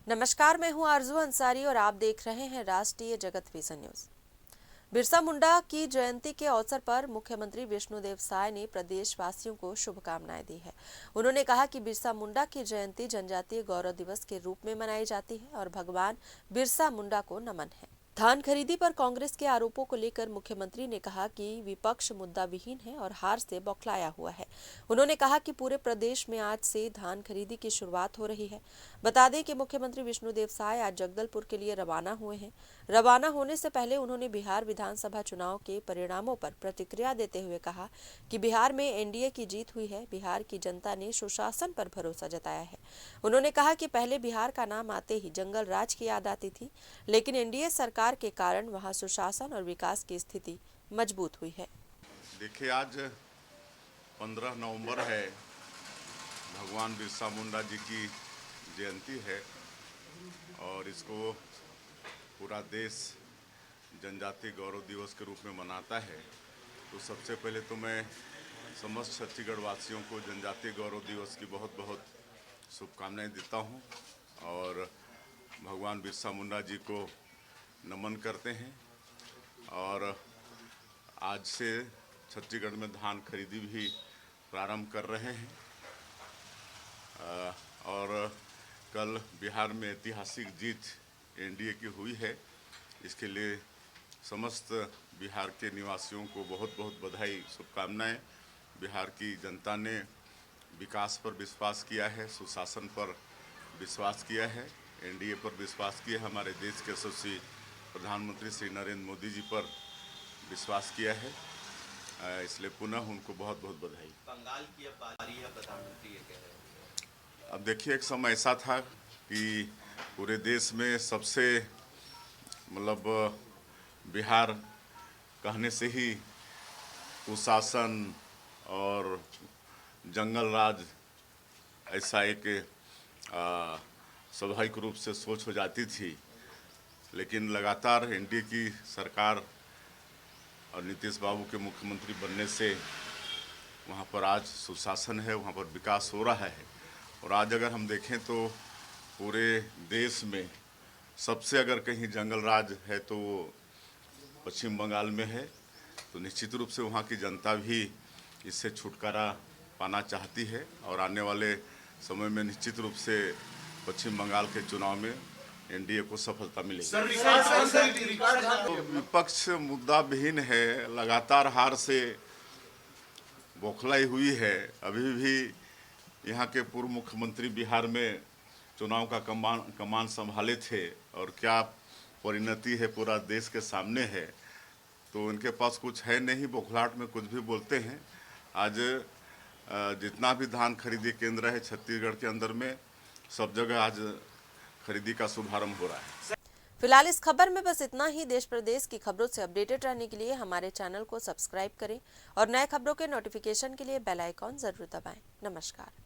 नमस्कार, मैं हूं आरजू अंसारी और आप देख रहे हैं राष्ट्रीय जगत विजन न्यूज। बिरसा मुंडा की जयंती के अवसर पर मुख्यमंत्री विष्णुदेव साय ने प्रदेशवासियों को शुभकामनाएं दी है। उन्होंने कहा कि बिरसा मुंडा की जयंती जनजातीय गौरव दिवस के रूप में मनाई जाती है और भगवान बिरसा मुंडा को नमन है। धान खरीदी पर कांग्रेस के आरोपों को लेकर मुख्यमंत्री ने कहा कि विपक्ष मुद्दा विहीन है और हार से बौखलाया हुआ है। उन्होंने कहा कि पूरे प्रदेश में आज से धान खरीदी की शुरुआत हो रही है। बता दें कि मुख्यमंत्री विष्णुदेव साय आज जगदलपुर के लिए रवाना हुए हैं। रवाना होने से पहले उन्होंने बिहार विधानसभा चुनाव के परिणामों पर प्रतिक्रिया देते हुए कहा कि बिहार में एनडीए की जीत हुई है। बिहार की जनता ने सुशासन पर भरोसा जताया है। उन्होंने कहा कि पहले बिहार का नाम आते ही जंगल राज की याद आती थी, लेकिन एनडीए सरकार के कारण वहां सुशासन और विकास की स्थिति मजबूत हुई है। देखिए, आज 15 नवंबर है, भगवान बिरसा मुंडा जी की जयंती है और इसको पूरा देश जनजातीय गौरव दिवस के रूप में मनाता है। तो सबसे पहले तो मैं समस्त छत्तीसगढ़ वासियों को जनजातीय गौरव दिवस की बहुत बहुत शुभकामनाएं देता हूं और भगवान बिरसा मुंडा जी को नमन करते हैं। और आज से छत्तीसगढ़ में धान खरीदी भी प्रारंभ कर रहे हैं और कल बिहार में ऐतिहासिक जीत एनडीए की हुई है। इसके लिए समस्त बिहार के निवासियों को बहुत बहुत बधाई, शुभकामनाएं। बिहार की जनता ने विकास पर विश्वास किया है, सुशासन पर विश्वास किया है, एनडीए पर विश्वास किया है, हमारे देश के यशस्वी प्रधानमंत्री श्री नरेंद्र मोदी जी पर विश्वास किया है। इसलिए पुनः उनको बहुत बहुत बधाई। बंगाल की अब बारी है, प्रधानमंत्री ये कह रहे हैं। अब देखिए, एक समय ऐसा था कि पूरे देश में सबसे बिहार कहने से ही कुशासन और जंगल राज ऐसा एक स्वाभाविक रूप से सोच हो जाती थी। लेकिन लगातार एनडीए की सरकार और नीतीश बाबू के मुख्यमंत्री बनने से वहाँ पर आज सुशासन है, वहाँ पर विकास हो रहा है। और आज अगर हम देखें तो पूरे देश में सबसे अगर कहीं जंगल राज है तो वो पश्चिम बंगाल में है। तो निश्चित रूप से वहाँ की जनता भी इससे छुटकारा पाना चाहती है और आने वाले समय में निश्चित रूप से पश्चिम बंगाल के चुनाव में एनडीए को सफलता मिलेगी। तो विपक्ष मुद्दा विहीन है, लगातार हार से बौखलाई हुई है। अभी भी यहाँ के पूर्व मुख्यमंत्री बिहार में चुनाव का कमान संभाले थे और क्या परिणति है पूरा देश के सामने है। तो उनके पास कुछ है नहीं, बौखलाहट में कुछ भी बोलते हैं। आज जितना भी धान खरीदी केंद्र है छत्तीसगढ़ के अंदर में, सब जगह आज खरीदी का शुभारंभ हो रहा है। फिलहाल इस खबर में बस इतना ही। देश प्रदेश की खबरों से अपडेटेड रहने के लिए हमारे चैनल को सब्सक्राइब करें और नए खबरों के नोटिफिकेशन के लिए बेल आइकॉन जरूर दबाएं। नमस्कार।